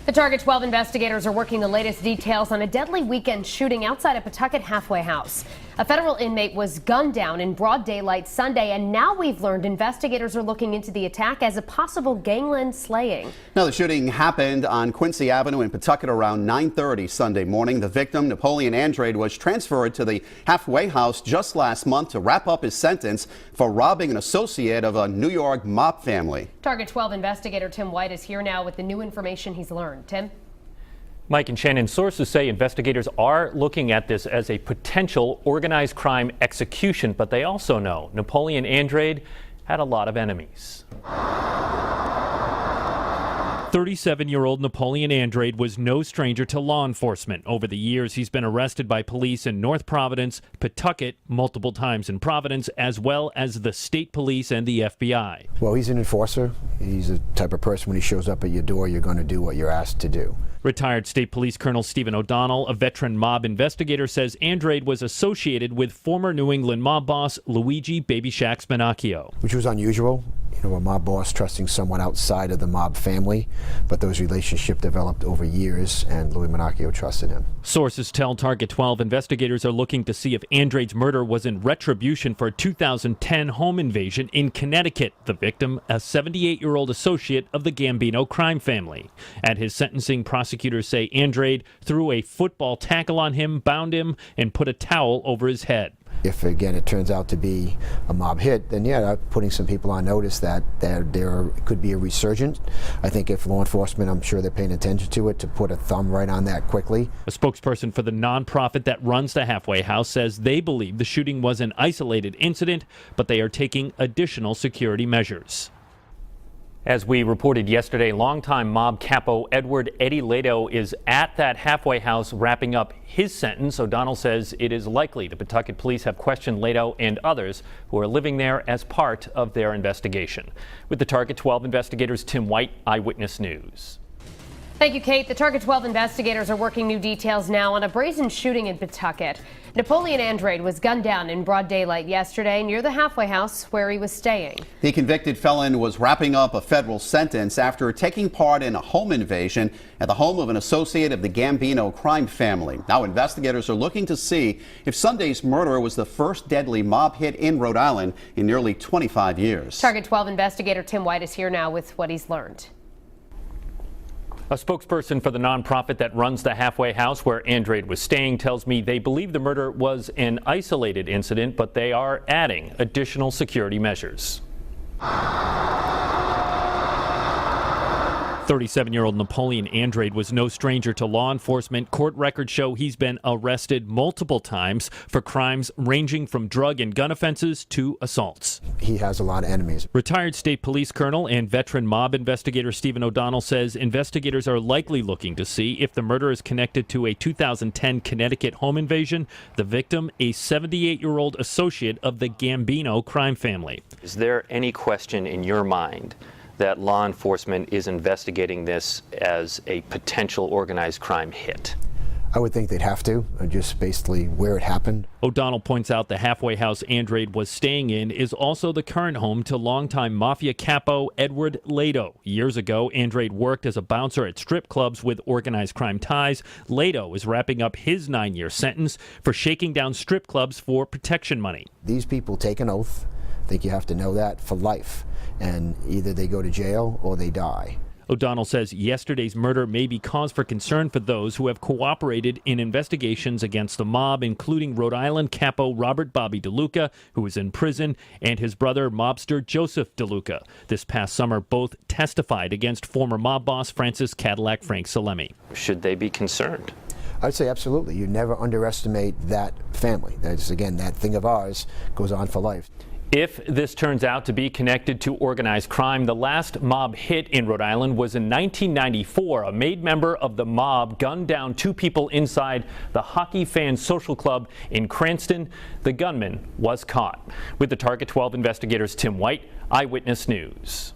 The Target 12 investigators are working the latest details on a deadly weekend shooting outside a Pawtucket halfway house. A federal inmate was gunned down in broad daylight Sunday, and now we've learned investigators are looking into the attack as a possible gangland slaying. Now, the shooting happened on Quincy Avenue in Pawtucket around 9:30 Sunday morning. The victim, Napoleon Andrade, was transferred to the halfway house just last month to wrap up his sentence for robbing an associate of a New York mob family. Target 12 investigator Tim White is here now with the new information he's learned. Tim? Mike and Shannon, sources say investigators are looking at this as a potential organized crime execution, but they also know Napoleon Andrade had a lot of enemies. 37-year-old Napoleon Andrade was no stranger to law enforcement. Over the years, he's been arrested by police in North Providence, Pawtucket, multiple times in Providence, as well as the state police and the FBI. Well, he's an enforcer. He's the type of person when he shows up at your door, you're going to do what you're asked to do. Retired State Police Colonel Stephen O'Donnell, a veteran mob investigator, says Andrade was associated with former New England mob boss Luigi Baby Shack's Manocchio. Which was unusual. You know, a mob boss trusting someone outside of the mob family, but those relationships developed over years, and Louis Manocchio trusted him. Sources tell Target 12 investigators are looking to see if Andrade's murder was in retribution for a 2010 home invasion in Connecticut. The victim, a 78-year-old associate of the Gambino crime family. At his sentencing, prosecutors say Andrade threw a football tackle on him, bound him, and put a towel over his head. If, again, it turns out to be a mob hit, then yeah, putting some people on notice that there could be a resurgence. I think if law enforcement, I'm sure they're paying attention to it, to put a thumb right on that quickly. A spokesperson for the nonprofit that runs the halfway house says they believe the shooting was an isolated incident, but they are taking additional security measures. As we reported yesterday, longtime mob capo Edward Eddie Lato is at that halfway house wrapping up his sentence. O'Donnell says it is likely the Pawtucket police have questioned Lato and others who are living there as part of their investigation. With the Target 12 investigators, Tim White, Eyewitness News. Thank you, Kate. The Target 12 investigators are working new details now on a brazen shooting in Pawtucket. Napoleon Andrade was gunned down in broad daylight yesterday near the halfway house where he was staying. The convicted felon was wrapping up a federal sentence after taking part in a home invasion at the home of an associate of the Gambino crime family. Now investigators are looking to see if Sunday's murder was the first deadly mob hit in Rhode Island in nearly 25 years. Target 12 investigator Tim White is here now with what he's learned. A spokesperson for the nonprofit that runs the halfway house where Andrade was staying tells me they believe the murder was an isolated incident, but they are adding additional security measures. 37-year-old Napoleon Andrade was no stranger to law enforcement. Court records show he's been arrested multiple times for crimes ranging from drug and gun offenses to assaults. He has a lot of enemies. Retired state police colonel and veteran mob investigator Stephen O'Donnell says investigators are likely looking to see if the murder is connected to a 2010 Connecticut home invasion. The victim, a 78-year-old associate of the Gambino crime family. Is there any question in your mind that law enforcement is investigating this as a potential organized crime hit? I would think they'd have to, just basically where it happened. O'Donnell points out the halfway house Andrade was staying in is also the current home to longtime mafia capo Edward Lato. Years ago, Andrade worked as a bouncer at strip clubs with organized crime ties. Lato is wrapping up his 9-year sentence for shaking down strip clubs for protection money. These people take an oath. I think you have to know that for life, and either they go to jail or they die. O'Donnell says yesterday's murder may be cause for concern for those who have cooperated in investigations against the mob, including Rhode Island capo Robert Bobby DeLuca, who is in prison, and his brother mobster Joseph DeLuca. This past summer, both testified against former mob boss Francis Cadillac Frank Salemi. Should they be concerned? I'd say absolutely. You never underestimate that family. That's, again, that thing of ours goes on for life. If this turns out to be connected to organized crime, the last mob hit in Rhode Island was in 1994. A made member of the mob gunned down 2 people inside the Hockey Fan Social Club in Cranston. The gunman was caught. With the Target 12 investigators, Tim White, Eyewitness News.